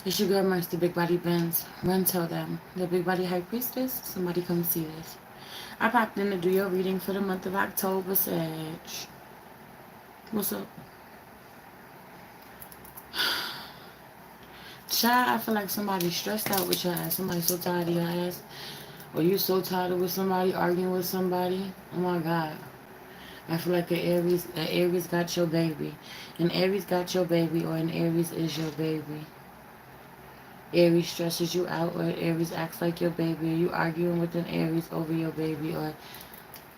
It's your girl Mercy, the Big Body Benz. Run tell them. The Big Body High Priestess. Somebody come see this. I popped in to do your reading for the month of October, Sag. What's up? Child, I feel like somebody's stressed out with your ass. Somebody's so tired of your ass. Or you so tired of with somebody, arguing with somebody. Oh my God. I feel like an Aries got your baby. An Aries got your baby, or an Aries is your baby. Aries stresses you out, or Aries acts like your baby, or you arguing with an Aries over your baby, or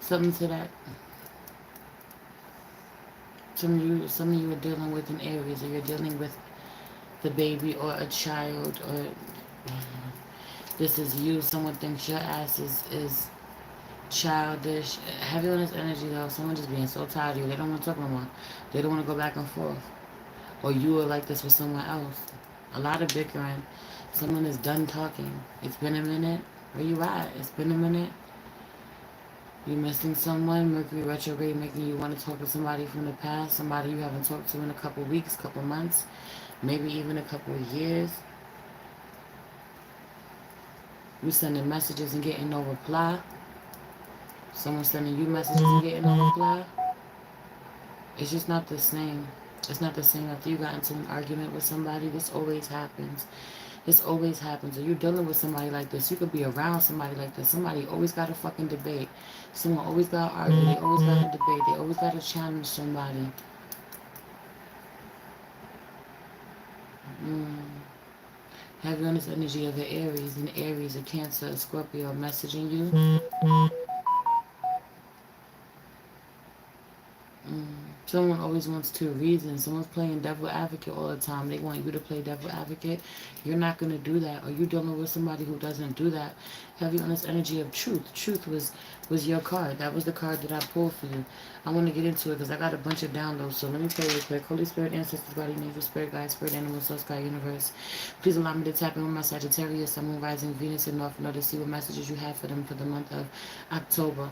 something to that. Some of you are dealing with an Aries, or you're dealing with the baby or a child, or this is you. Someone thinks your ass is childish. Heavy on this energy though. Someone just being so tired of you. They don't want to talk no more. They don't want to go back and forth. Or you are like this with someone else. A lot of bickering. Someone is done talking. It's been a minute. Where you at? It's been a minute. You're missing someone. Mercury retrograde making you want to talk to somebody from the past. Somebody you haven't talked to in a couple weeks, couple months, maybe even a couple of years. You sending messages and getting no reply. Someone sending you messages and getting no reply. It's just not the same. It's not the same after you got into an argument with somebody. This always happens. This always happens. Or you're dealing with somebody like this. You could be around somebody like this. Somebody always got a fucking debate. Someone always got to argue. They always got to debate. They always got to challenge somebody. Have you on this energy of an Aries, an Aries, a Cancer, a Scorpio messaging you. Someone always wants two reasons. Someone's playing devil advocate all the time. They want you to play devil advocate. You're not going to do that. Or you're dealing with somebody who doesn't do that. Have you on this energy of truth. Truth was your card. That was the card that I pulled for you. I want to get into it because I got a bunch of downloads. So let me play real quick. Holy Spirit, Ancestors, Guardian Angel, Spirit Guide, Spirit Animal, Soul Sky Universe. Please allow me to tap in with my Sagittarius, Sun, Moon, Rising, Venus, and North Node to see what messages you have for them for the month of October.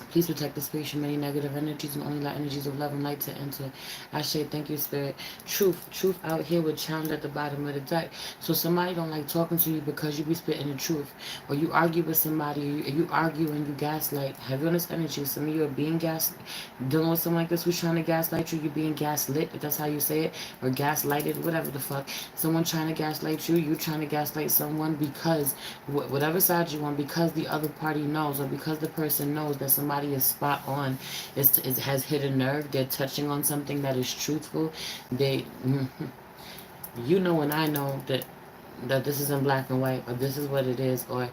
Please protect the space from many negative energies and only allow energies of love and light to enter. I say thank you, Spirit. Truth out here with challenge at the bottom of the deck. So somebody don't like talking to you because you be spitting the truth. Or you argue with somebody, you argue and you gaslight. Have you on this energy? Some of you are being dealing with someone like this who's trying to gaslight you. You're being gaslit, if that's how you say it. Or gaslighted, whatever the fuck. Someone trying to gaslight you, you trying to gaslight someone because, whatever side you on, because the other party knows, or because the person knows that somebody is spot on, it has hit a nerve, they're touching on something that is truthful. They, you know, and I know that this is in black and white, or this is what it is, or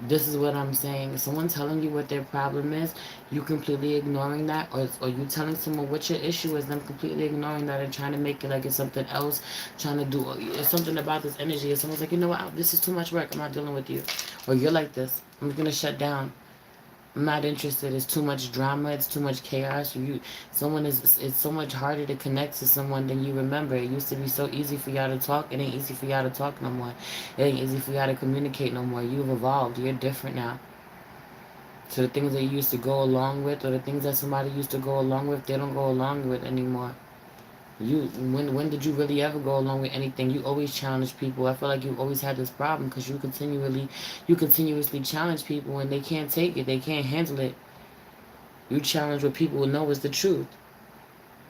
this is what I'm saying. Someone telling you what their problem is, you completely ignoring that, or you telling someone what your issue is, them completely ignoring that and trying to make it like it's something else, trying to do it's something about this energy. And someone's like, you know what, this is too much work, I'm not dealing with you. Or you're like this, I'm gonna shut down. I'm not interested. It's too much drama. It's too much chaos. It's so much harder to connect to someone than you remember. It used to be so easy for y'all to talk. It ain't easy for y'all to talk no more. It ain't easy for y'all to communicate no more. You've evolved. You're different now. So the things that you used to go along with, or the things that somebody used to go along with, they don't go along with anymore. When did you really ever go along with anything? You always challenge people. I feel like you always had this problem because you continuously challenge people when they can't take it, they can't handle it. You challenge what people will know is the truth.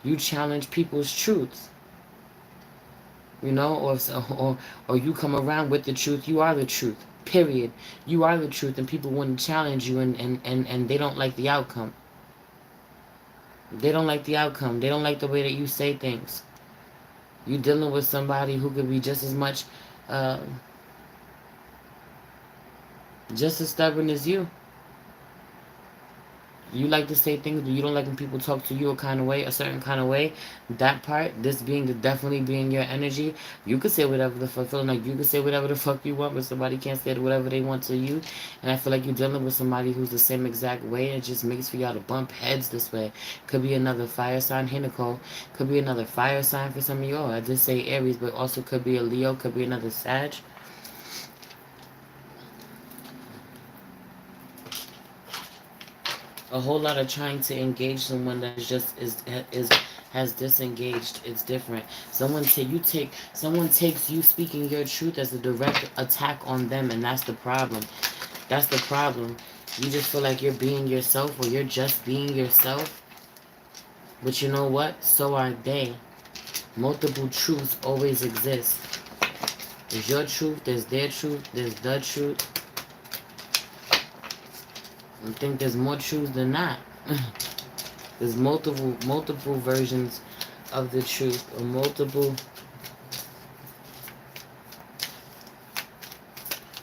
You challenge people's truths, you know, or you come around with the truth. You are the truth. Period. You are the truth, and people want to challenge you, and they don't like the outcome. They don't like the outcome. They don't like the way that you say things. You're dealing with somebody who could be uh, just as stubborn as you. You like to say things, but you don't like when people talk to you a kind of way, a certain kind of way. That part, this being definitely being your energy, you could say whatever the fuck, feeling like you could say whatever the fuck you want, but somebody can't say whatever they want to you. And I feel like you're dealing with somebody who's the same exact way. It just makes for y'all to bump heads this way. Could be another fire sign, hey Nicole. Could be another fire sign for some of y'all. I did say Aries, but also could be a Leo, could be another Sag. A whole lot of trying to engage someone that is has disengaged. It's different. Someone takes you speaking your truth as a direct attack on them, and that's the problem. That's the problem. You just feel like you're being yourself, or you're just being yourself. But you know what? So are they. Multiple truths always exist. There's your truth, there's their truth, there's the truth. I think there's more truths than that. There's multiple versions of the truth, or multiple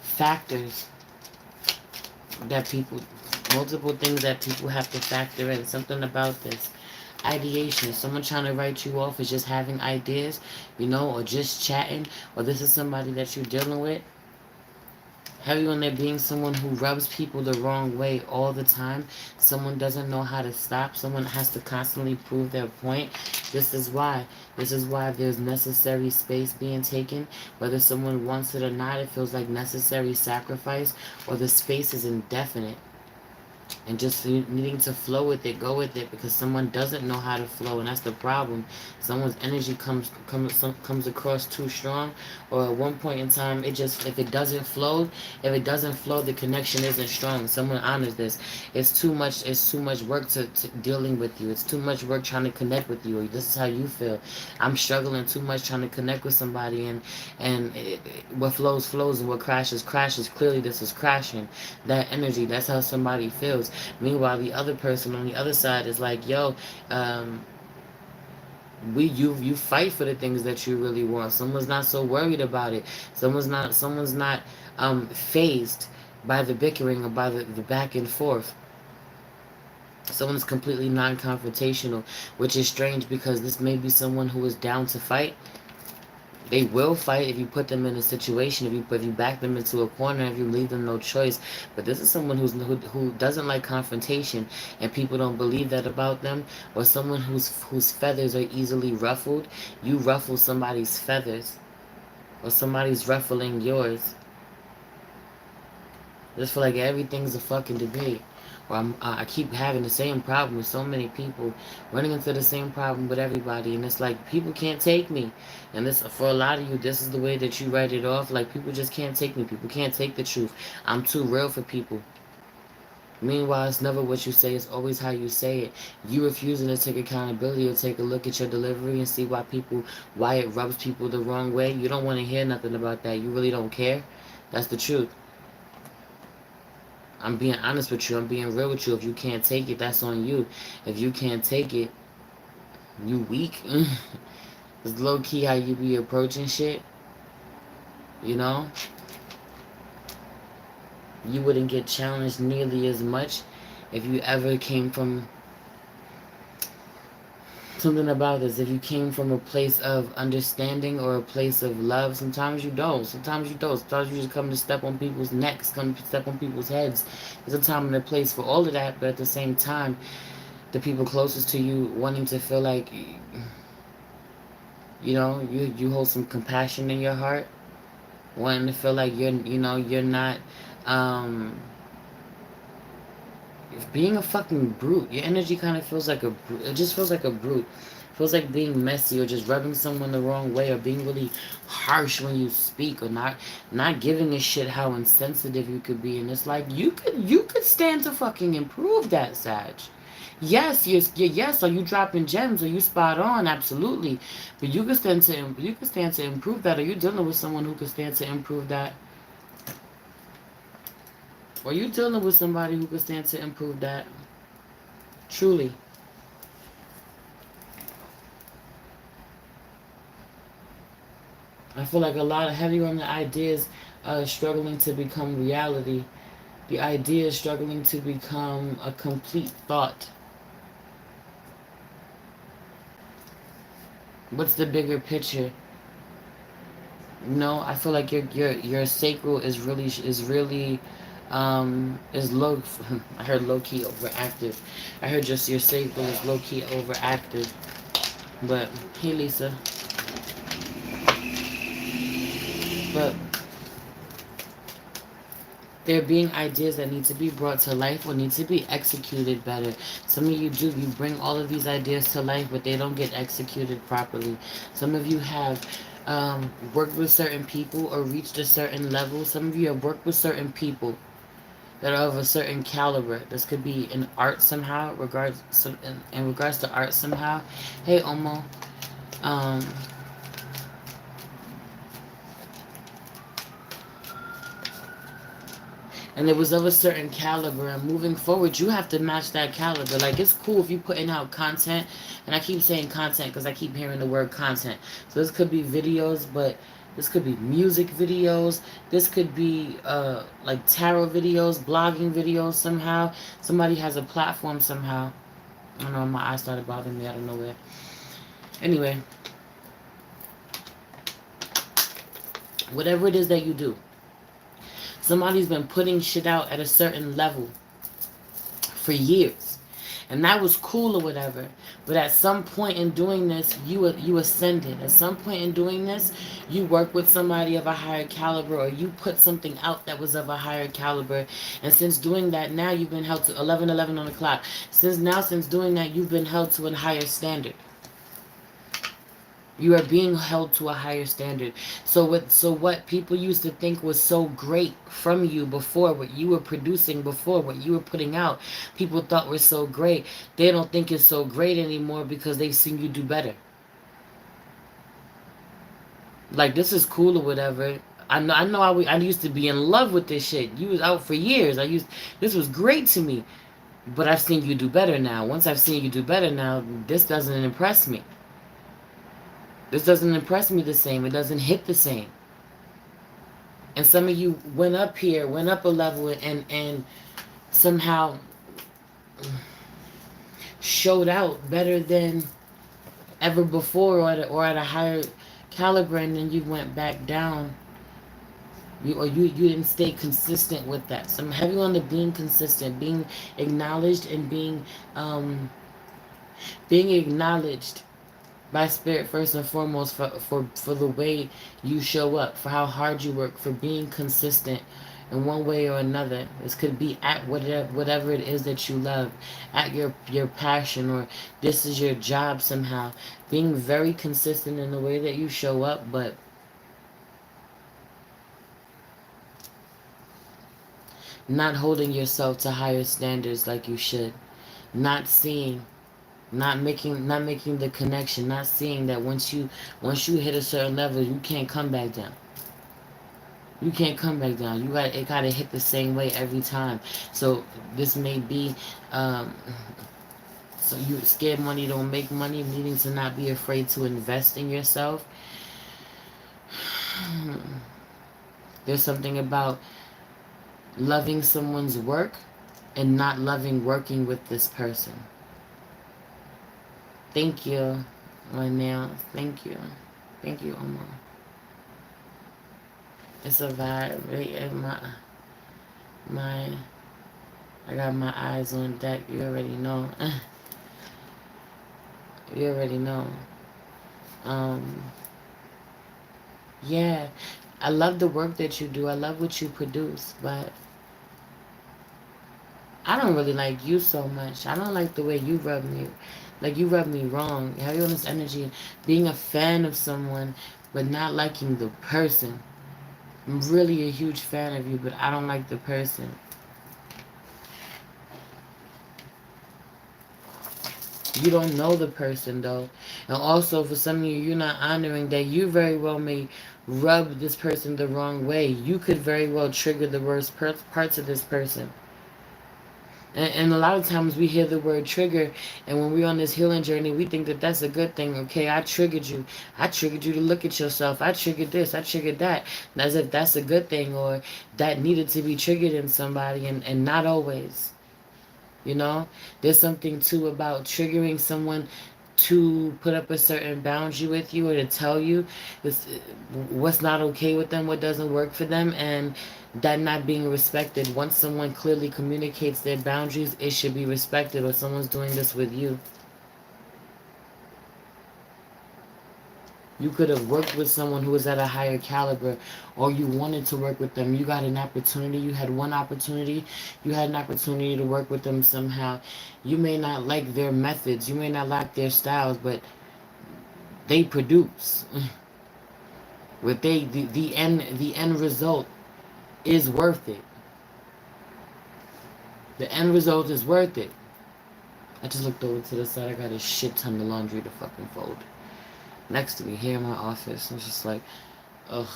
factors that people, multiple things that people have to factor in. Something about this. Ideation. Someone trying to write you off as just having ideas, or just chatting, or this is somebody that you're dealing with. Heavy on there being someone who rubs people the wrong way all the time. Someone doesn't know how to stop. Someone has to constantly prove their point. This is why. This is why there's necessary space being taken. Whether someone wants it or not, it feels like necessary sacrifice, or the space is indefinite. And just needing to flow with it, go with it, because someone doesn't know how to flow, and that's the problem. Someone's energy comes across too strong, or at one point in time, if it doesn't flow, the connection isn't strong. Someone honors this. It's too much work to dealing with you. It's too much work trying to connect with you. Or this is how you feel. I'm struggling too much trying to connect with somebody, and what flows, and what crashes. Clearly, this is crashing. That energy. That's how somebody feels. Meanwhile, the other person on the other side is like, yo, you fight for the things that you really want. Someone's not so worried about it. Someone's not phased by the bickering or by the back and forth. Someone's completely non-confrontational, which is strange because this may be someone who is down to fight. They will fight if you put them in a situation, if you back them into a corner, if you leave them no choice. But this is someone who doesn't like confrontation, and people don't believe that about them. Or someone whose feathers are easily ruffled. You ruffle somebody's feathers, or somebody's ruffling yours. I just feel like everything's a fucking debate. Or I keep having the same problem with so many people, running into the same problem with everybody, and it's like people can't take me. And this, for a lot of you, this is the way that you write it off. Like, people just can't take me. People can't take the truth. I'm too real for people. Meanwhile, it's never what you say, it's always how you say it. You refusing to take accountability or take a look at your delivery and see why it rubs people the wrong way. You don't want to hear nothing about that. You really don't care. That's the truth. I'm being honest with you. I'm being real with you. If you can't take it, that's on you. If you can't take it, you weak. It's low-key how you be approaching shit. You know? You wouldn't get challenged nearly as much if you ever came from... Something about this. If you came from a place of understanding or a place of love, sometimes you don't. Sometimes you don't. Sometimes you just come to step on people's necks, come to step on people's heads. There's a time and a place for all of that, but at the same time, the people closest to you wanting to feel like, you hold some compassion in your heart, wanting to feel like you're not, being a fucking brute. Your energy kind of feels like a brute. It just feels like a brute. It feels like being messy, or just rubbing someone the wrong way, or being really harsh when you speak, or not giving a shit how insensitive you could be. And it's like, you could stand to fucking improve that, Sag. Yes, yes. Are you dropping gems? Are you spot on? Absolutely. But you could stand to improve that. Are you dealing with someone who could stand to improve that? Or you dealing with somebody who could stand to improve that? Truly. I feel like a lot of heavy on the ideas struggling to become reality. The idea is struggling to become a complete thought. What's the bigger picture? I feel like your sacral is really is low. I heard low key overactive. I heard just your sacral is low key overactive. But hey, Lisa. But There being ideas that need to be brought to life or need to be executed better. Some of you do, you bring all of these ideas to life, but they don't get executed properly. Some of you have worked with certain people or reached a certain level. Some of you have worked with certain people that are of a certain caliber. This could be in art somehow, in regards to art somehow. Hey, Omo. Um, and it was of a certain caliber, and moving forward you have to match that caliber. Like, it's cool if you putting out content, and I keep saying content because I keep hearing the word content. So this could be videos, but this could be music videos, this could be like tarot videos, blogging videos. Somehow somebody has a platform somehow. I don't know, my eyes started bothering me out of nowhere. Anyway, whatever it is that you do, somebody's been putting shit out at a certain level for years, and that was cool or whatever. But at some point in doing this, you ascended. At some point in doing this, you work with somebody of a higher caliber, or you put something out that was of a higher caliber. And since doing that, now you've been held to 11:11 on the clock. Since doing that, you've been held to a higher standard. You are being held to a higher standard. So what people used to think was so great from you before, what you were producing before, what you were putting out, people thought were so great. They don't think it's so great anymore because they've seen you do better. Like, this is cool or whatever. I know I used to be in love with this shit. You was out for years. This was great to me. But I've seen you do better now. Once I've seen you do better now, this doesn't impress me. This doesn't impress me the same. It doesn't hit the same. And some of you went up here, went up a level, and somehow showed out better than ever before, or at a higher caliber, and then you went back down. You didn't stay consistent with that. So I'm heavy on the being consistent, being acknowledged, and being acknowledged by spirit first and foremost, for the way you show up, for how hard you work, for being consistent in one way or another. This could be at whatever it is that you love, at your passion, or this is your job somehow. Being very consistent in the way that you show up, but not holding yourself to higher standards like you should. Not seeing, not making the connection, not seeing that once you hit a certain level, you can't come back down. You can't come back down. It gotta hit the same way every time. So this may be so you scared money don't make money, needing to not be afraid to invest in yourself. There's something about loving someone's work and not loving working with this person. Thank you, my nails. Thank you. Thank you, Omar. It's a vibe. Right? My I got my eyes on deck. You already know. You already know. Um, yeah. I love the work that you do. I love what you produce, but I don't really like you so much. I don't like the way you rub me. Like, you rub me wrong. You have all this energy. Being a fan of someone, but not liking the person. I'm really a huge fan of you, but I don't like the person. You don't know the person, though. And also, for some of you, you're not honoring that you very well may rub this person the wrong way. You could very well trigger the worst parts of this person. And a lot of times we hear the word trigger, and when we're on this healing journey, we think that that's a good thing. Okay, I triggered you. I triggered you to look at yourself. I triggered this. I triggered that. As if that's a good thing, or that needed to be triggered in somebody, and not always. You know? There's something, too, about triggering someone to put up a certain boundary with you, or to tell you what's not okay with them, what doesn't work for them, and that not being respected. Once someone clearly communicates their boundaries, it should be respected, or someone's doing this with you. You could have worked with someone who was at a higher caliber, or you wanted to work with them. You got an opportunity. You had one opportunity. You had an opportunity to work with them somehow. You may not like their methods. You may not like their styles, but they produce. What the end result is worth it. The end result is worth it. I just looked over to the side. I got a shit ton of laundry to fucking fold next to me here in my office. I'm just like, ugh.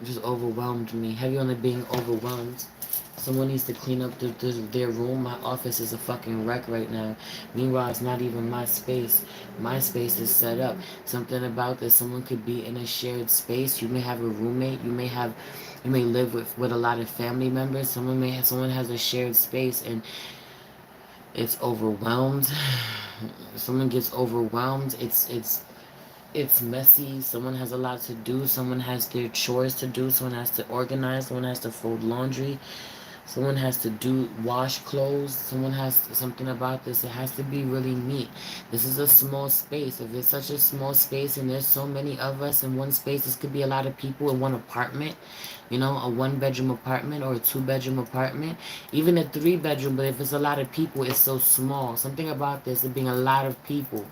Just overwhelmed me. Heavy on the being overwhelmed. Someone needs to clean up their room. My office is a fucking wreck right now. Meanwhile, it's not even my space. My space is set up. Something about this. Someone could be in a shared space. You may have a roommate. You may live with a lot of family members. Someone has a shared space and it's overwhelmed. Someone gets overwhelmed. It's messy. Someone has a lot to do. Someone has their chores to do. Someone has to organize. Someone has to fold laundry. Someone has to wash clothes. Someone has something about this. It has to be really neat. This is a small space. If it's such a small space and there's so many of us in one space, this could be a lot of people in one apartment. You know, a 1-bedroom apartment or a 2-bedroom apartment. Even a 3-bedroom, but if it's a lot of people, it's so small. Something about this, it being a lot of people.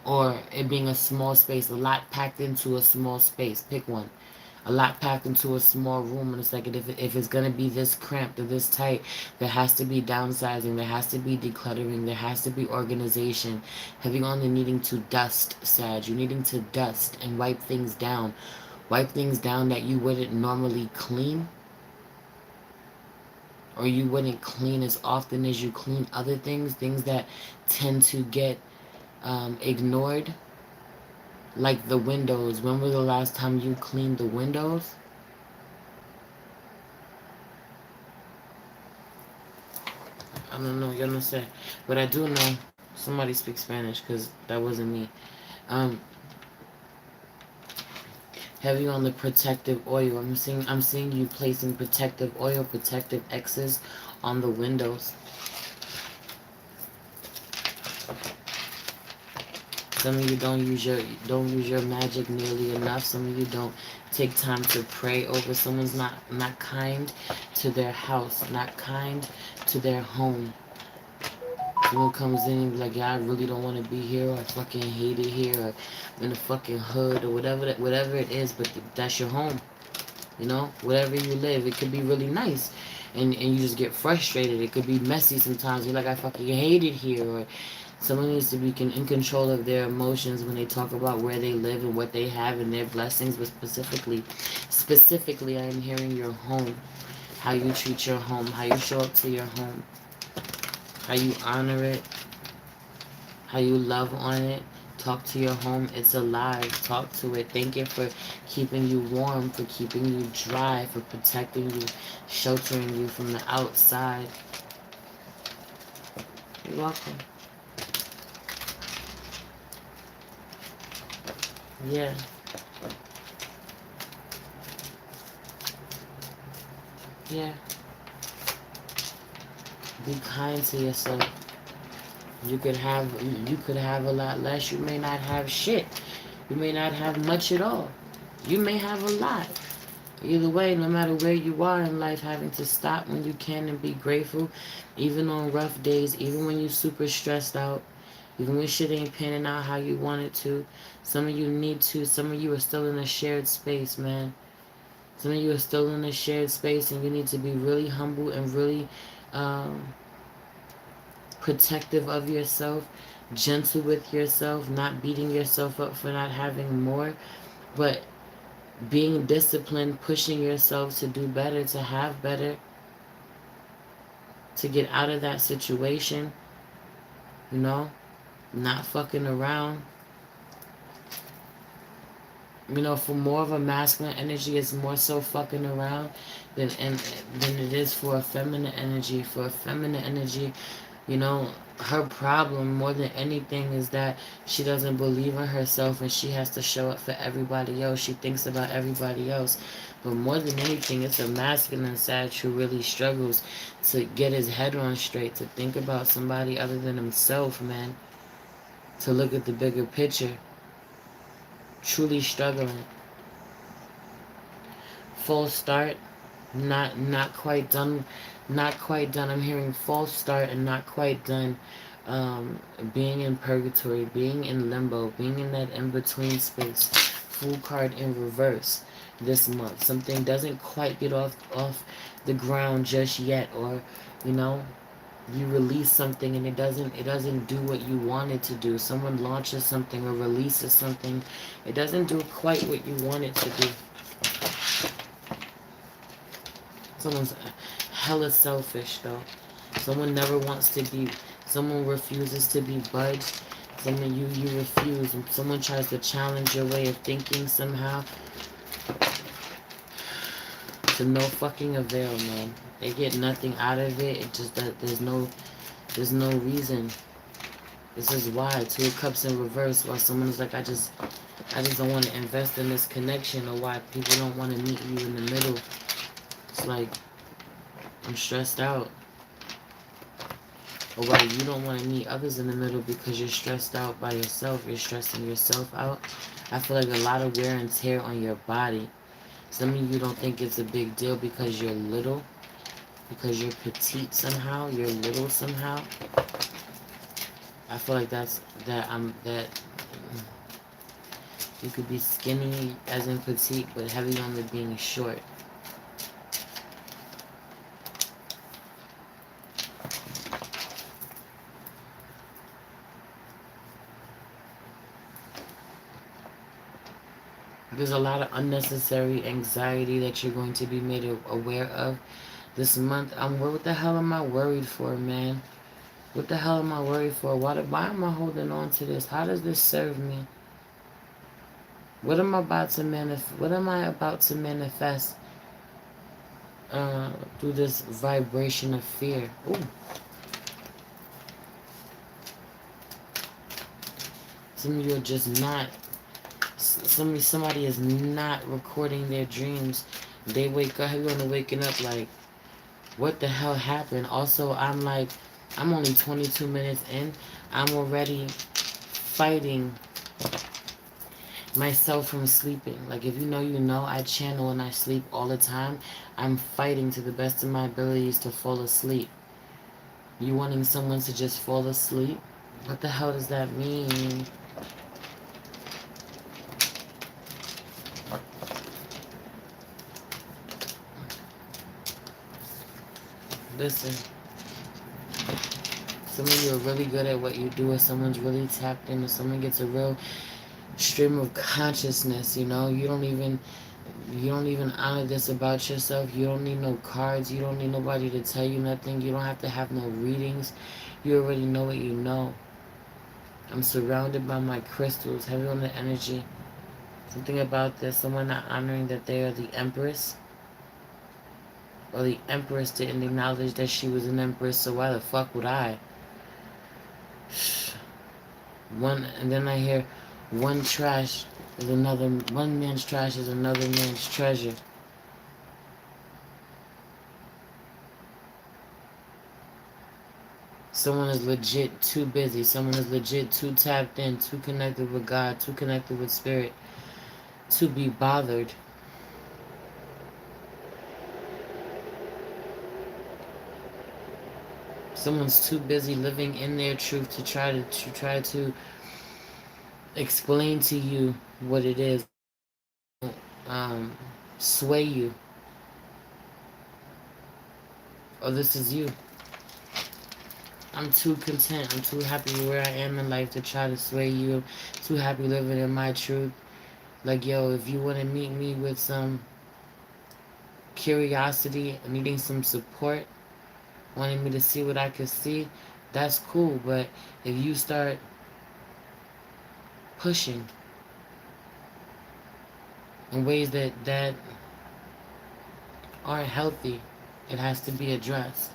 Or it being a small space, a lot packed into a small space. Pick one. A lot packed into a small room. And it's like, if it's going to be this cramped or this tight, there has to be downsizing. There has to be decluttering. There has to be organization. Heavy on the needing to dust, Sag. You're needing to dust and wipe things down. Wipe things down that you wouldn't normally clean. Or you wouldn't clean as often as you clean other things. Things that tend to get ignored. Like the windows. When was the last time you cleaned the windows? I don't know. You know what I'm saying? But I do know somebody speaks Spanish because that wasn't me. Um, Heavy on the protective oil. I'm seeing you placing protective oil, protective X's on the windows. Some of you don't use your magic nearly enough. Some of you don't take time to pray over. Someone's not kind to their house, not kind to their home. Someone comes in and be like, yeah, I really don't want to be here, or I fucking hate it here, or I'm in the fucking hood, or whatever it is, but that's your home. You know, wherever you live, it could be really nice, and you just get frustrated. It could be messy sometimes. You're like, I fucking hate it here, or someone needs to be in control of their emotions when they talk about where they live and what they have and their blessings. But specifically, I am hearing your home, how you treat your home, how you show up to your home, how you honor it, how you love on it. Talk to your home. It's alive. Talk to it. Thank it for keeping you warm, for keeping you dry, for protecting you, sheltering you from the outside. You're welcome. Yeah. Yeah. Be kind to yourself. You could have a lot less. You may not have shit. You may not have much at all. You may have a lot. Either way, no matter where you are in life, having to stop when you can and be grateful, even on rough days, even when you're super stressed out, even when shit ain't panning out how you want it to. Some of you need to. Some of you are still in a shared space, man. Some of you are still in a shared space, and you need to be really humble and really protective of yourself, gentle with yourself, not beating yourself up for not having more, but being disciplined, pushing yourself to do better, to have better, to get out of that situation, you know, not fucking around. You know, for more of a masculine energy, it's more so fucking around than it is for a feminine energy. For a feminine energy, you know, her problem more than anything is that she doesn't believe in herself and she has to show up for everybody else. She thinks about everybody else. But more than anything, it's a masculine Sag who really struggles to get his head on straight, to think about somebody other than himself, man. to look at the bigger picture. Truly struggling. False start, not quite done, not quite done. I'm hearing false start and not quite done. Being in purgatory, being in limbo, being in that in-between space. Fool card in reverse this month. Something doesn't quite get off the ground just yet, or you know, you release something and it doesn't do what you want it to do. Someone launches something or releases something, it doesn't do quite what you want it to do. Someone's hella selfish though. Someone never wants to be, someone refuses to be budged. Someone you refuse, and someone tries to challenge your way of thinking somehow, to no fucking avail, man. They get nothing out of it. It just that there's no reason. This is why. Two of Cups in reverse. While someone's like, I just don't want to invest in this connection, or why people don't want to meet you in the middle. It's like, I'm stressed out. Or why you don't want to meet others in the middle because you're stressed out by yourself. You're stressing yourself out. I feel like a lot of wear and tear on your body. Some of you don't think it's a big deal because you're little. Because you're petite somehow. You're little somehow. I feel like that you could be skinny as in petite, but heavy on the being short. There's a lot of unnecessary anxiety that you're going to be made aware of this month. What the hell am I worried for, man? What the hell am I worried for? Why am I holding on to this? How does this serve me? What am I about to manifest through this vibration of fear? Ooh. Some of you are just not. Somebody is not recording their dreams. They wake up. Everyone waking up like, what the hell happened? Also, I'm only 22 minutes in. I'm already fighting myself from sleeping. Like, if you know, I channel and I sleep all the time. I'm fighting to the best of my abilities to fall asleep. You wanting someone to just fall asleep? What the hell does that mean? Listen, some of you are really good at what you do, or someone's really tapped in, or someone gets a real stream of consciousness, you know? You don't even honor this about yourself. You don't need no cards. You don't need nobody to tell you nothing. You don't have to have no readings. You already know what you know. I'm surrounded by my crystals, heavy on the energy. Something about this, someone not honoring that they are the Empress. Or the Empress didn't acknowledge that she was an Empress, so why the fuck would I? And then I hear one man's trash is another man's treasure. Someone is legit too busy. Someone is legit too tapped in, too connected with God, too connected with spirit, to be bothered. Someone's too busy living in their truth to try to explain to you what it is. Sway you. Oh, this is you. I'm too content. I'm too happy where I am in life to try to sway you. Too happy living in my truth. Like, yo, if you want to meet me with some curiosity, needing some support, wanting me to see what I could see, that's cool. But if you start pushing in ways that aren't healthy, it has to be addressed.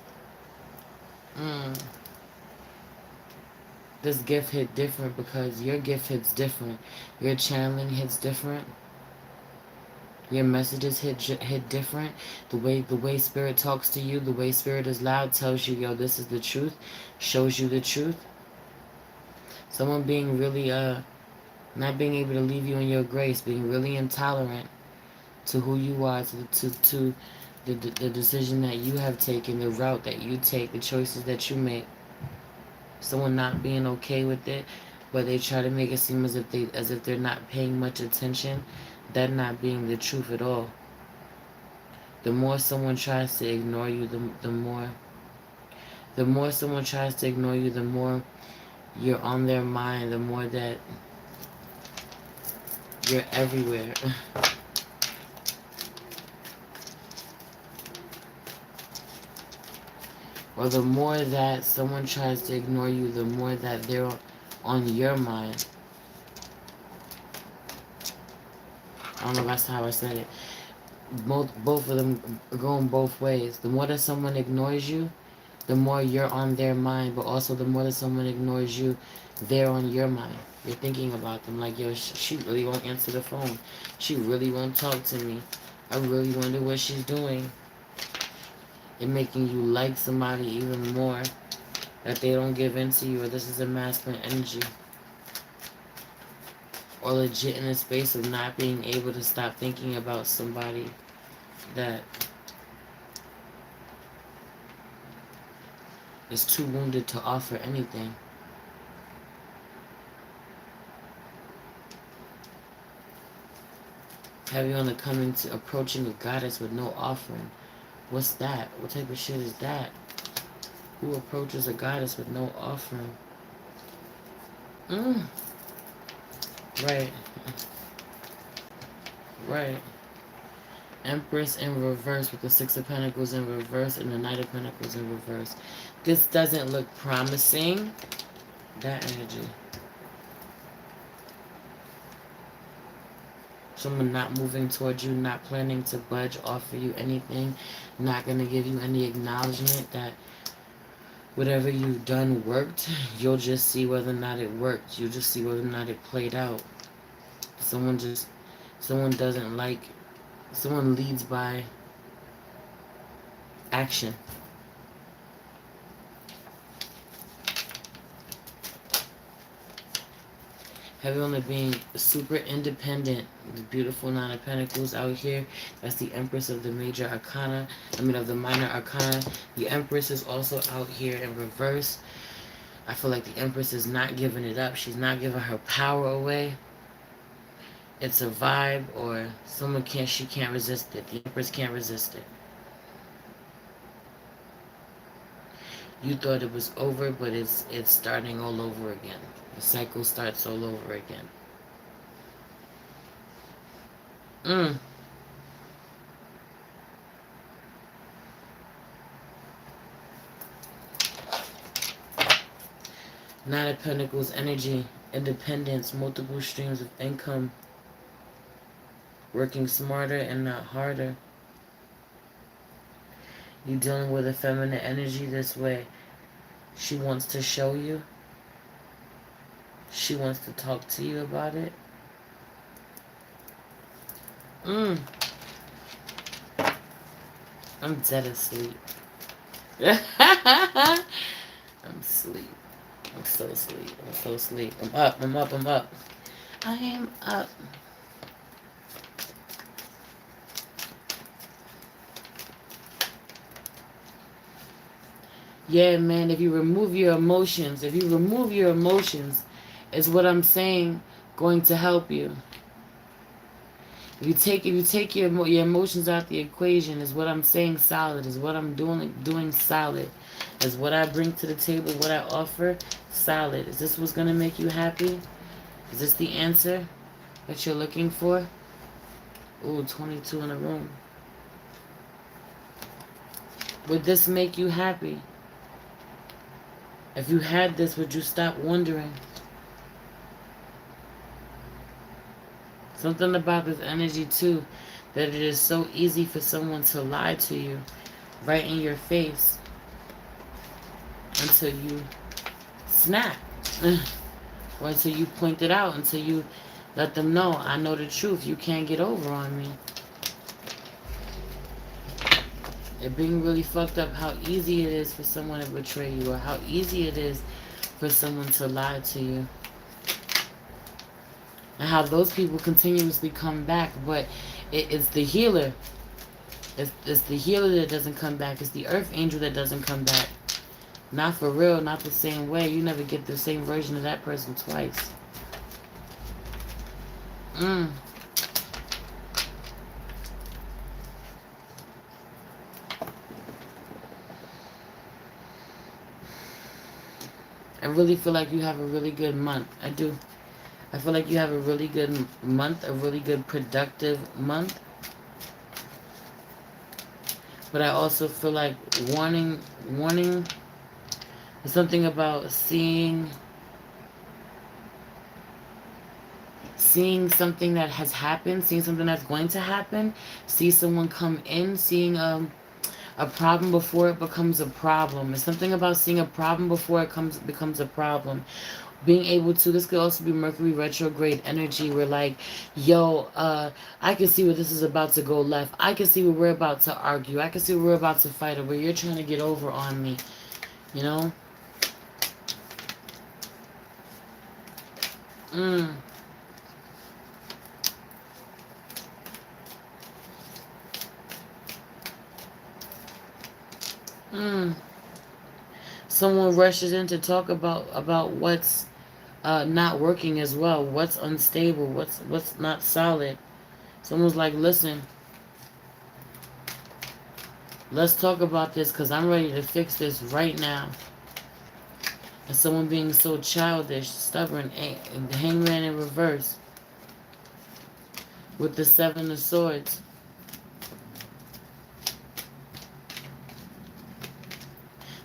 This gift hit different because your gift hits different. Your channeling hits different. Your messages hit different. The way spirit talks to you, the way spirit is loud, tells you, yo, this is the truth, shows you the truth. Someone being really, not being able to leave you in your grace, being really intolerant to who you are, to the decision that you have taken, the route that you take, the choices that you make. Someone not being okay with it, but they try to make it seem as if they're not paying much attention. That not being the truth at all. The more someone tries to ignore you, the more someone tries to ignore you, the more you're on their mind, the more that you're everywhere. Or the more that someone tries to ignore you, the more that they're on your mind. I don't know if that's how I said it. Both of them are going both ways. The more that someone ignores you, the more you're on their mind, but also the more that someone ignores you, they're on your mind. You're thinking about them like, yo, she really won't answer the phone. She really won't talk to me. I really wonder what she's doing. And making you like somebody even more, that they don't give in to you, or this is a masculine energy. Or legit in a space of not being able to stop thinking about somebody that is too wounded to offer anything. Have you on the coming to approaching a goddess with no offering? What's that? What type of shit is that? Who approaches a goddess with no offering? Right. Right. Empress in reverse with the Six of Pentacles in reverse and the Knight of Pentacles in reverse. This doesn't look promising. That energy. Someone not moving towards you, not planning to budge, offer you anything, not going to give you any acknowledgement that whatever you've done worked. You'll just see whether or not it worked. You'll just see whether or not it played out. Someone doesn't like, someone leads by action. Heavy on the being super independent. The beautiful Nine of Pentacles out here. That's the Empress of the Major Arcana. Of the Minor Arcana. The Empress is also out here in reverse. I feel like the Empress is not giving it up. She's not giving her power away. It's a vibe, or she can't resist it. The Empress can't resist it. You thought it was over, but it's starting all over again. The cycle starts all over again. Nine of Pentacles energy, independence, multiple streams of income, working smarter and not harder. You dealing with a feminine energy this way. She wants to show you. She wants to talk to you about it. I'm dead asleep. I'm asleep. I'm so asleep. I'm so asleep. I'm up. I'm up. I'm up. I am up. Yeah, man, if you remove your emotions, is what I'm saying going to help you. If you take your emotions out the equation, is what I'm saying solid, is what I'm doing solid. Is what I bring to the table, what I offer, solid. Is this what's going to make you happy? Is this the answer that you're looking for? Ooh, 22 in a room. Would this make you happy? If you had this, would you stop wondering? Something about this energy, too, that it is so easy for someone to lie to you right in your face until you snap. Or until you point it out, until you let them know, I know the truth. You can't get over on me. It being really fucked up how easy it is for someone to betray you, or how easy it is for someone to lie to you. and how those people continuously come back, but it's the healer. It's the healer that doesn't come back. It's the earth angel that doesn't come back. Not for real, not the same way. You never get the same version of that person twice. Mm. I really feel like you have a really good month. I do. I feel like you have a really good month, a really good productive month. But I also feel like warning, something about seeing something that has happened, seeing something that's going to happen, see someone come in, seeing a problem before it becomes a problem. It's something about seeing a problem before it becomes a problem. Being able to, this could also be Mercury retrograde energy, where like, yo, I can see where this is about to go left. I can see where we're about to argue. I can see where we're about to fight, or where you're trying to get over on me, you know. mm, mm. Someone rushes in to talk about what's not working as well, what's unstable, what's not solid. Someone's like, listen, let's talk about this because I'm ready to fix this right now. And someone being so childish, stubborn, and the hangman in reverse with the seven of swords.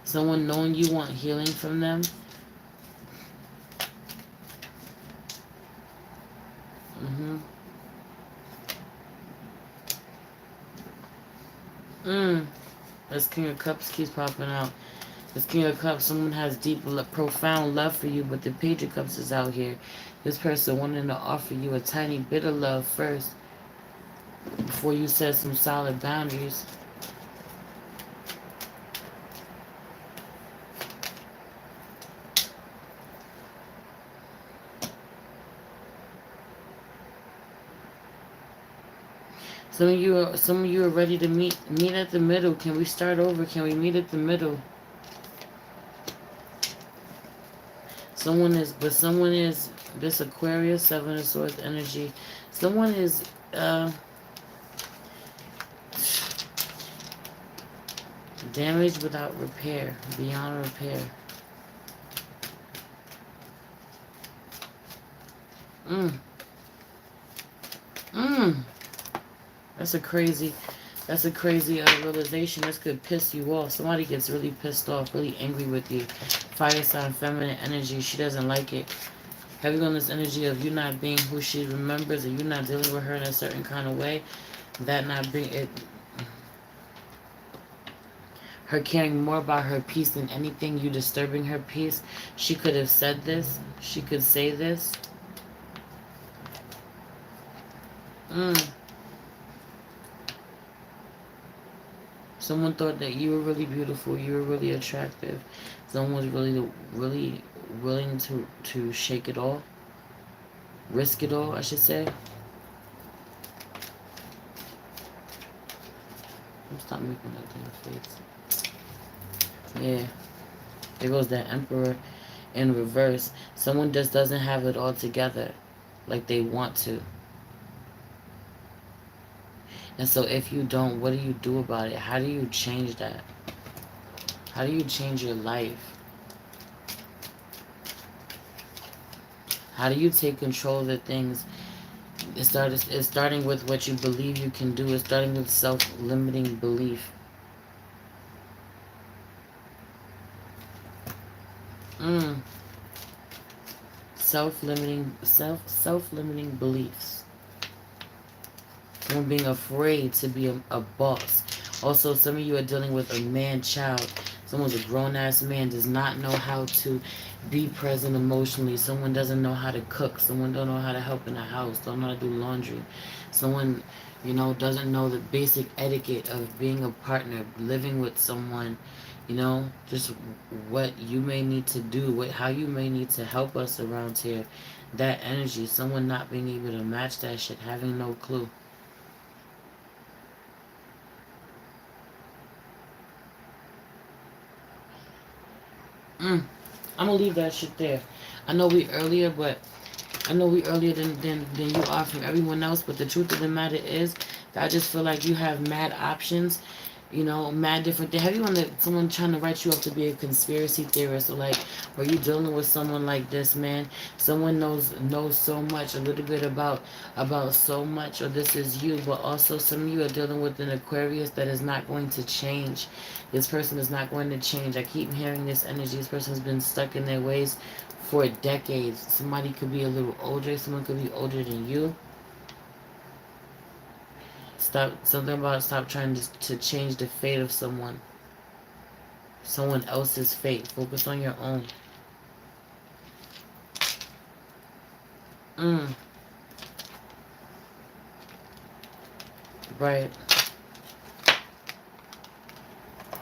Someone knowing you want healing from them. Mm-hmm. Mm. This King of Cups keeps popping out. This King of Cups, someone has deep, profound love for you, but the Page of Cups is out here. This person wanting to offer you a tiny bit of love first before you set some solid boundaries. Some of you are ready to meet at the middle. Can we start over? Can we meet at the middle? Someone is this Aquarius, Seven of Swords energy. Someone is damaged without repair, beyond repair. Mm. Mm. That's a crazy realization. This could piss you off. Somebody gets really pissed off, really angry with you. Fire sign, feminine energy. She doesn't like it. Heavy on this energy of you not being who she remembers, or you not dealing with her in a certain kind of way. That not being it. Her caring more about her peace than anything, you disturbing her peace. She could have said this. She could say this. Mm. Someone thought that you were really beautiful, you were really attractive. Someone was really willing to shake it all, risk it all, I should say. Stop making that damn face. Yeah, there goes that Emperor in reverse. Someone just doesn't have it all together like they want to. And so if you don't, what do you do about it? How do you change that? How do you change your life? How do you take control of the things? It's starting with what you believe you can do. It's starting with self-limiting belief. Mm. Self-limiting beliefs. Someone being afraid to be a boss. Also, some of you are dealing with a man-child. Someone's a grown-ass man, does not know how to be present emotionally. Someone doesn't know how to cook. Someone don't know how to help in the house. Don't know how to do laundry. Someone, doesn't know the basic etiquette of being a partner, living with someone. Just what you may need to do, how you may need to help us around here. That energy, someone not being able to match that shit, having no clue. I'm gonna leave that shit there. I know we earlier, but I know we earlier than you are from everyone else, but the truth of the matter is that I just feel like you have mad options, you know, mad different things. Have you on someone trying to write you up to be a conspiracy theorist, or like, are you dealing with someone like this, man? Someone knows so much, a little bit about so much, or this is you, but also some of you are dealing with an Aquarius that is not going to change. This person is not going to change. I keep hearing this energy. This person's been stuck in their ways for decades. Somebody could be a little older. Someone could be older than you. Stop trying to change the fate of someone else's fate. Focus on your own. Mm, right,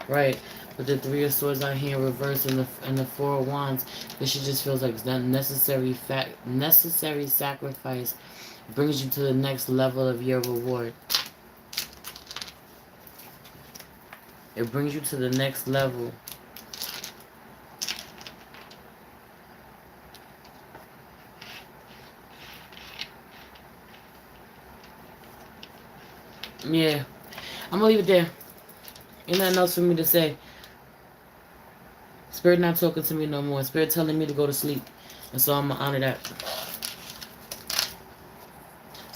right. With the Three of Swords out here in reverse and the Four of Wands, this shit just feels like that necessary sacrifice brings you to the next level of your reward. It brings you to the next level. Yeah, I'm gonna leave it there. Ain't nothing else for me to say. Spirit not talking to me no more. Spirit telling me to go to sleep. And so I'm going to honor that.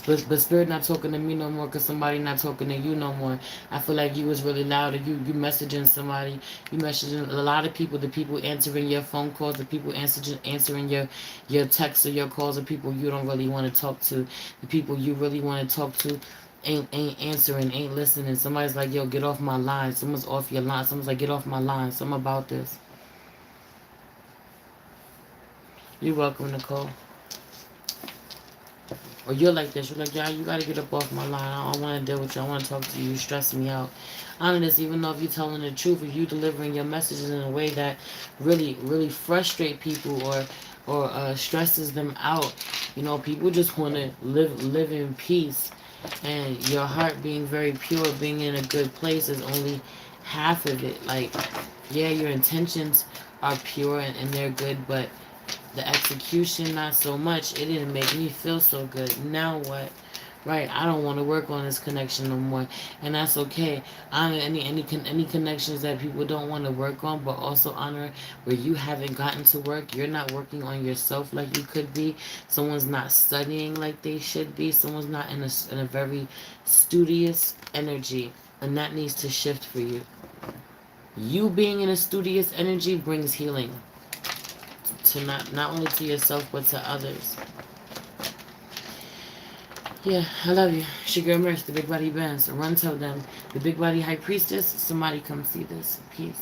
But Spirit not talking to me no more because somebody not talking to you no more. I feel like you was really loud. Or you messaging somebody. You messaging a lot of people. The people answering your phone calls. The people answering your texts or your calls. The people you don't really want to talk to. The people you really want to talk to ain't answering, ain't listening. Somebody's like, yo, get off my line. Someone's off your line. Someone's like, get off my line. Something about this. You're welcome, Nicole. Or you're like this. You're like, yeah, you gotta get up off my line. I don't want to deal with you. I want to talk to you. You stress me out. Honest, even though if you're telling the truth, if you delivering your messages in a way that really frustrate people or stresses them out, you know, people just want to live in peace. And your heart being very pure, being in a good place is only half of it. Like, yeah, your intentions are pure and they're good, but the execution, not so much. It didn't make me feel so good. Now what? Right, I don't want to work on this connection no more, and that's okay. Honor any connections that people don't want to work on, but also honor where you haven't gotten to work. You're not working on yourself like you could be. Someone's not studying like they should be. Someone's not in a very studious energy, and that needs to shift for you. You being in a studious energy brings healing to not only to yourself but to others. Yeah, I love you. It's your girl Merch, the Big Body Bands. Run tell them. The Big Body High Priestess, somebody come see this. Peace.